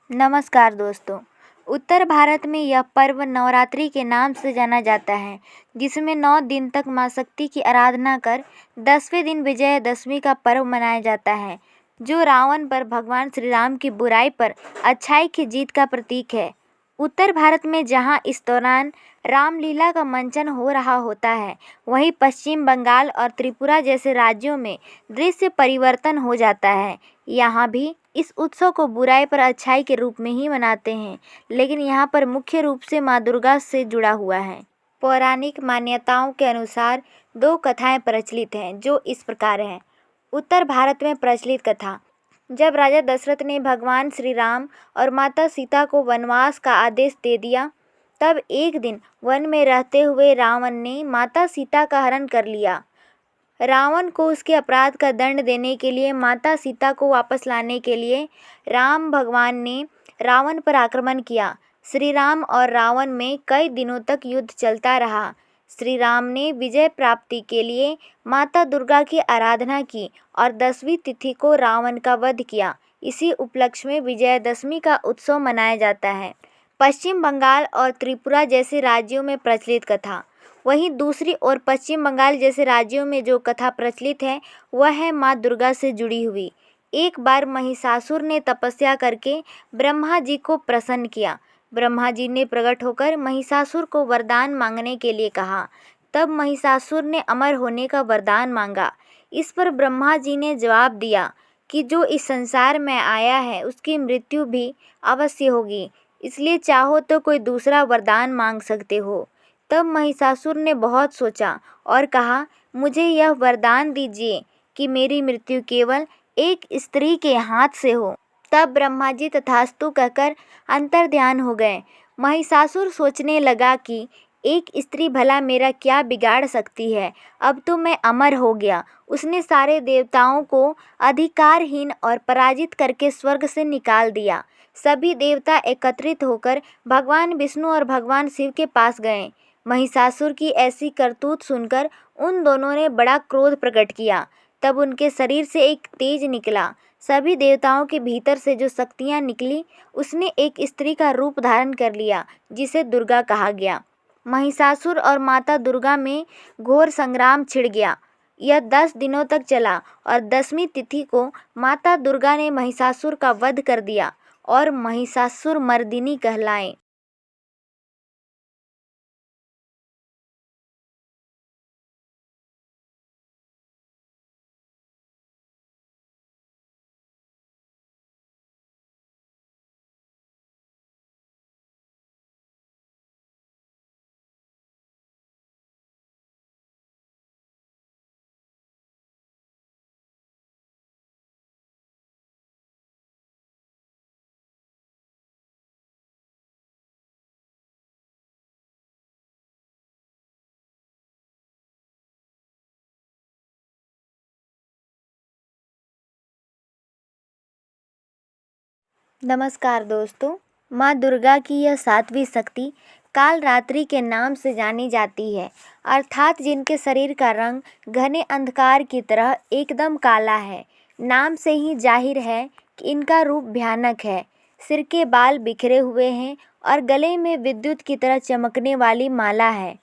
नमस्कार दोस्तों। उत्तर भारत में यह पर्व नवरात्रि के नाम से जाना जाता है, जिसमें 9 दिन तक मां शक्ति की आराधना कर 10वें दिन विजयदशमी का पर्व मनाया जाता है, जो रावण पर भगवान श्री राम की बुराई पर अच्छाई की जीत का प्रतीक है। उत्तर भारत में जहां इस दौरान रामलीला का मंचन हो रहा होता है, वहीं पश्चिम बंगाल और त्रिपुरा जैसे राज्यों में दृश्य परिवर्तन हो जाता है। यहाँ भी इस उत्सव को बुराई पर अच्छाई के रूप में ही मनाते हैं, लेकिन यहाँ पर मुख्य रूप से माँ दुर्गा से जुड़ा हुआ है। पौराणिक मान्यताओं के अनुसार 2 कथाएं प्रचलित हैं, जो इस प्रकार हैं। उत्तर भारत में प्रचलित कथा। जब राजा दशरथ ने भगवान श्री राम और माता सीता को वनवास का आदेश दे दिया, तब एक दिन वन में रहते हुए रावण ने माता सीता का हरण कर लिया। रावण को उसके अपराध का दंड देने के लिए माता सीता को वापस लाने के लिए राम भगवान ने रावण पर आक्रमण किया। श्री राम और रावण में कई दिनों तक युद्ध चलता रहा। श्री राम ने विजय प्राप्ति के लिए माता दुर्गा की आराधना की और 10वीं तिथि को रावण का वध किया। इसी उपलक्ष्य में विजयदशमी का उत्सव मनाया जाता है। पश्चिम बंगाल और त्रिपुरा जैसे राज्यों में प्रचलित कथा। वहीं दूसरी ओर पश्चिम बंगाल जैसे राज्यों में जो कथा प्रचलित है, वह है माँ दुर्गा से जुड़ी हुई। एक बार महिषासुर ने तपस्या करके ब्रह्मा जी को प्रसन्न किया। ब्रह्मा जी ने प्रकट होकर महिषासुर को वरदान मांगने के लिए कहा। तब महिषासुर ने अमर होने का वरदान मांगा। इस पर ब्रह्मा जी ने जवाब दिया कि जो इस संसार में आया है, उसकी मृत्यु भी अवश्य होगी, इसलिए चाहो तो कोई दूसरा वरदान मांग सकते हो। तब महिषासुर ने बहुत सोचा और कहा, मुझे यह वरदान दीजिए कि मेरी मृत्यु केवल एक स्त्री के हाथ से हो। तब ब्रह्मा जी तथास्तु कहकर अंतर्ध्यान हो गए। महिषासुर सोचने लगा कि एक स्त्री भला मेरा क्या बिगाड़ सकती है, अब तो मैं अमर हो गया। उसने सारे देवताओं को अधिकारहीन और पराजित करके स्वर्ग से निकाल दिया। सभी देवता एकत्रित होकर भगवान विष्णु और भगवान शिव के पास गए। महिषासुर की ऐसी करतूत सुनकर उन दोनों ने बड़ा क्रोध प्रकट किया। तब उनके शरीर से एक तेज निकला। सभी देवताओं के भीतर से जो शक्तियां निकली, उसने एक स्त्री का रूप धारण कर लिया, जिसे दुर्गा कहा गया। महिषासुर और माता दुर्गा में घोर संग्राम छिड़ गया। यह 10 दिनों तक चला और 10वीं तिथि को माता दुर्गा ने महिषासुर का वध कर दिया और महिषासुर मर्दिनी कहलाए। नमस्कार दोस्तों। माँ दुर्गा की यह 7वीं शक्ति कालरात्रि के नाम से जानी जाती है, अर्थात जिनके शरीर का रंग घने अंधकार की तरह एकदम काला है। नाम से ही जाहिर है कि इनका रूप भयानक है। सिर के बाल बिखरे हुए हैं और गले में विद्युत की तरह चमकने वाली माला है।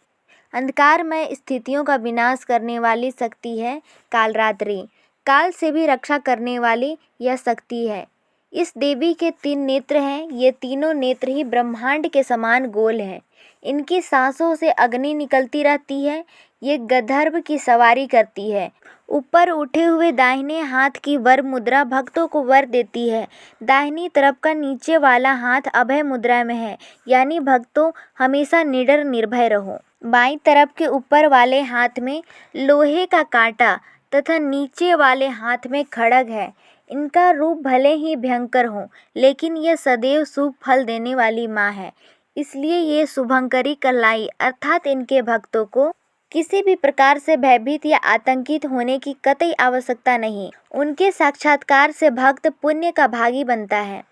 अंधकारमय स्थितियों का विनाश करने वाली शक्ति है कालरात्रि। काल से भी रक्षा करने वाली यह शक्ति है। इस देवी के 3 नेत्र हैं। ये तीनों नेत्र ही ब्रह्मांड के समान गोल हैं। इनकी सांसों से अग्नि निकलती रहती है। ये गंधर्व की सवारी करती है। ऊपर उठे हुए दाहिने हाथ की वर मुद्रा भक्तों को वर देती है। दाहिनी तरफ का नीचे वाला हाथ अभय मुद्रा में है, यानी भक्तों हमेशा निडर निर्भय रहो। बाईं तरफ के ऊपर वाले हाथ में लोहे का कांटा तथा नीचे वाले हाथ में खड्ग है। इनका रूप भले ही भयंकर हो, लेकिन यह सदैव शुभ फल देने वाली माँ है, इसलिए ये शुभंकरी कहलाई, अर्थात इनके भक्तों को किसी भी प्रकार से भयभीत या आतंकित होने की कतई आवश्यकता नहीं। उनके साक्षात्कार से भक्त पुण्य का भागी बनता है।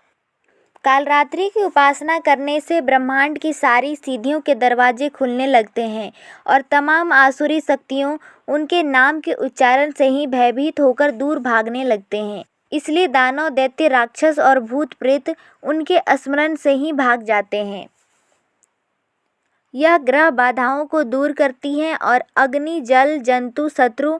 कालरात्रि की उपासना करने से ब्रह्मांड की सारी सिद्धियों के दरवाजे खुलने लगते हैं और तमाम आसुरी शक्तियों उनके नाम के उच्चारण से ही भयभीत होकर दूर भागने लगते हैं। इसलिए दानव, दैत्य, राक्षस और भूत प्रेत उनके स्मरण से ही भाग जाते हैं। यह ग्रह बाधाओं को दूर करती हैं और अग्नि, जल, जंतु, शत्रु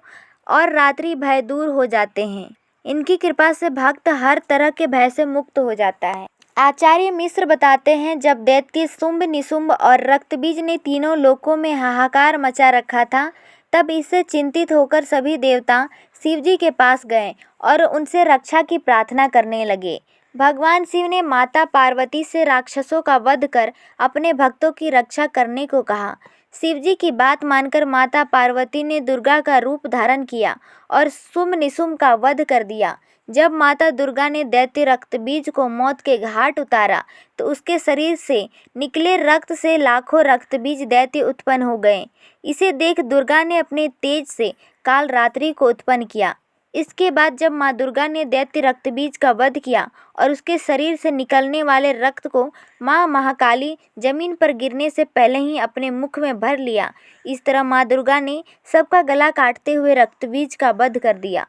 और रात्रि भय दूर हो जाते हैं। इनकी कृपा से भक्त हर तरह के भय से मुक्त हो जाता है। आचार्य मिश्र बताते हैं, जब दैत्य शुंभ, निशुंभ और रक्तबीज ने तीनों लोकों में हाहाकार मचा रखा था, तब इससे चिंतित होकर सभी देवता शिवजी के पास गए और उनसे रक्षा की प्रार्थना करने लगे। भगवान शिव ने माता पार्वती से राक्षसों का वध कर अपने भक्तों की रक्षा करने को कहा। शिवजी की बात मानकर माता पार्वती ने दुर्गा का रूप धारण किया और शुंभ निशुंभ का वध कर दिया। जब माता दुर्गा ने दैत्य रक्तबीज को मौत के घाट उतारा तो उसके शरीर से निकले रक्त से लाखों रक्तबीज दैत्य उत्पन्न हो गए। इसे देख दुर्गा ने अपने तेज से कालरात्रि को उत्पन्न किया। इसके बाद जब माँ दुर्गा ने दैत्य रक्तबीज का वध किया और उसके शरीर से निकलने वाले रक्त को माँ महाकाली जमीन पर गिरने से पहले ही अपने मुख में भर लिया। इस तरह माँ दुर्गा ने सबका गला काटते हुए रक्तबीज का वध कर दिया।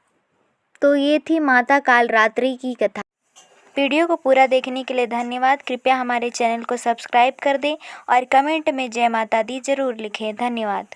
तो ये थी माता कालरात्रि की कथा। वीडियो को पूरा देखने के लिए धन्यवाद। कृपया हमारे चैनल को सब्सक्राइब कर दें और कमेंट में जय माता दी जरूर लिखें। धन्यवाद।